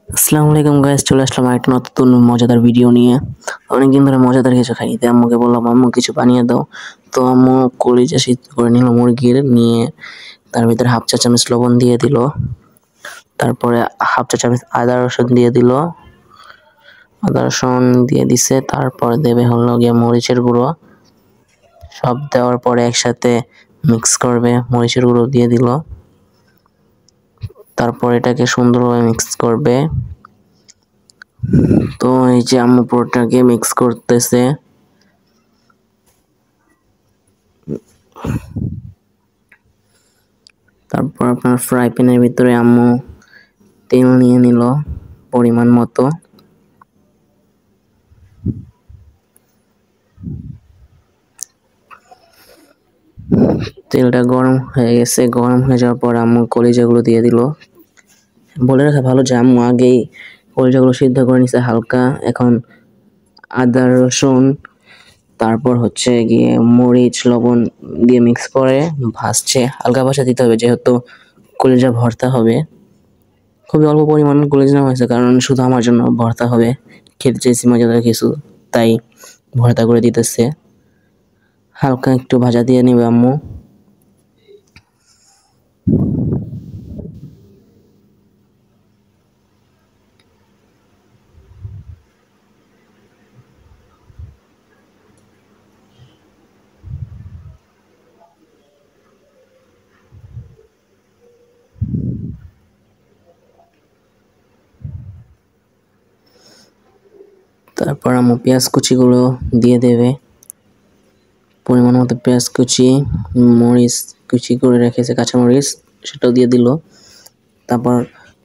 আসসালামু আলাইকুম গাইস, চলে আসলাম একটা নতুন মজাদার ভিডিও নিয়ে। অনেকদিন ধরে মজাদার কিছু খাইনি, তাই আম্মুকে বললাম আম্মু কিছু বানিয়ে দাও। তো আম্মু কলিজা সিদ্ধ করে নিল মুরগির, নিয়ে তার ভিতরে হাফ চা চামচ লবণ দিয়ে দিল, তারপরে হাফ চা চামচ আদা রসুন দিয়ে দিল, আদা রসুন দিয়ে দিছে, তারপর দেবে হলো গিয়ে মরিচের গুঁড়ো। সব দেওয়ার পরে একসাথে মিক্স করবে, মরিচের গুঁড়ো দিয়ে দিল, তারপর এটাকে সুন্দরভাবে মিক্স করবে। তো এই যে আম্মু পুরোটাকে মিক্স করতেছে। তারপর আপনার ফ্রাই প্যানের ভিতরে আম্মু তেল নিয়ে নিল পরিমাণ মতো। তেলটা গরম হয়ে গেছে, গরম হয়ে যাওয়ার পর আম্মু কলিজাগুলো দিয়ে দিল। বলে রাখা ভালো যে আম্মু আগেই কলিজাগুলো সিদ্ধ করে নিছে হালকা। এখন আদা রসুন, তারপর হচ্ছে গিয়ে মরিচ লবণ দিয়ে মিক্স করে ভাজছে। হালকা ভাজা দিতে হবে যেহেতু কলিজা ভর্তা হবে। খুবই অল্প পরিমাণ কলিজা নেওয়া হয়েছে, কারণ শুধু আমার জন্য ভর্তা হবে, খেতে চেয়েছি মজাদার কিছু, তাই ভর্তা করে দিতেছে। হালকা একটু ভাজা দিয়ে নেবে আম্মু। তারপর আম্মু পেঁয়াজ কুচিগুলো দিয়ে দেবে, পরিমাণ মতো পেঁয়াজ কুচি, মরিচ কুচি করে রেখেছে কাঁচামরিচ, সেটাও দিয়ে দিল। তারপর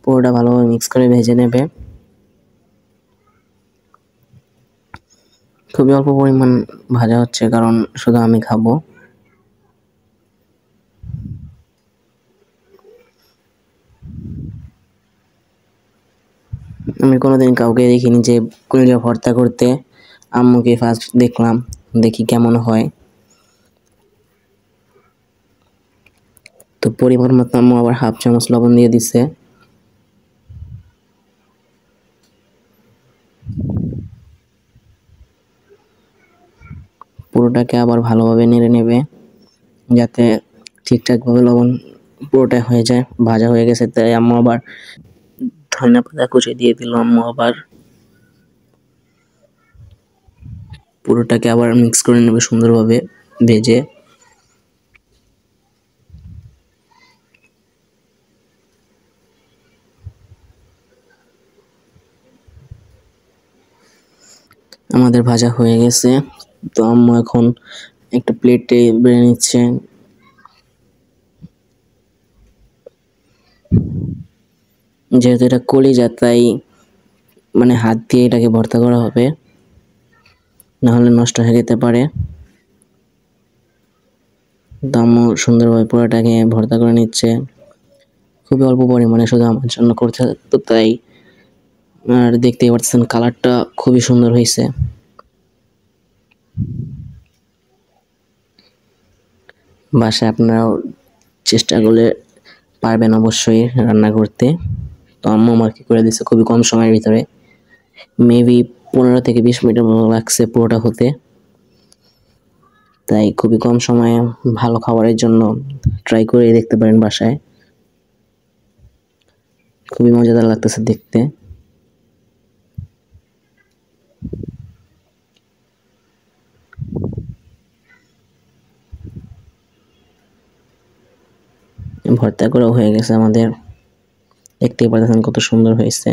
পুরোটা ভালোভাবে মিক্স করে ভেজে নেবে। খুবই অল্প পরিমাণ ভাজা হচ্ছে, কারণ শুধু আমি খাবো। আমি কোনোদিন কাউকে দেখিনি যে কলিজা ভর্তা করতে, আম্মুকে ফার্স্ট দেখলাম, দেখি কেমন হয়। তো পরিমাণ মতো আম্মু আবার হাফ চামচ লবণ দিয়ে দিছে। পুরোটাকে আবার ভালোভাবে নেড়ে নেবে যাতে ঠিকঠাকভাবে লবণ পুরোটা হয়ে যায়। ভাজা হয়ে গেছে, তাই আম্মু আবার ধনিয়া পাতা কুচি দিয়ে দিল। আম্মু আবার পুরোটাকে আবার মিক্স করে নেবে সুন্দরভাবে ভেজে। আমাদের ভাজা হয়ে গেছে, তো আম্মু এখন একটা প্লেটে বেড়ে নিচ্ছে। যেহেতু এটা কলিজা, তাই মানে হাত দিয়ে এটাকে ভর্তা করা হবে, নাহলে নষ্ট হয়ে যেতে পারে। তো আম্মু সুন্দরভাবে পুরোটাকে ভর্তা করে নিচ্ছে, খুবই অল্প পরিমাণে, শুধু আমার জন্য করতে, তো তাই। আর দেখতেই পাচ্ছেন কালারটা খুবই সুন্দর হয়েছে। বাসায় আপনারাও চেষ্টা করলে পারবেন অবশ্যই রান্না করতে। তো আম্মু আমার কি করে দিচ্ছে খুবই কম সময়ের ভিতরে, মেবি 15 থেকে 20 মিনিটের মতো লাগছে পুরোটা হতে। তাই খুবই কম সময়ে ভালো খাবারের জন্য ট্রাই করে দেখতে পারেন বাসায়, খুবই মজাদার লাগতেছে দেখতে। ভর্তা করা হয়ে গেছে আমাদের, দেখতেই পাচ্ছেন কত সুন্দর হয়েছে।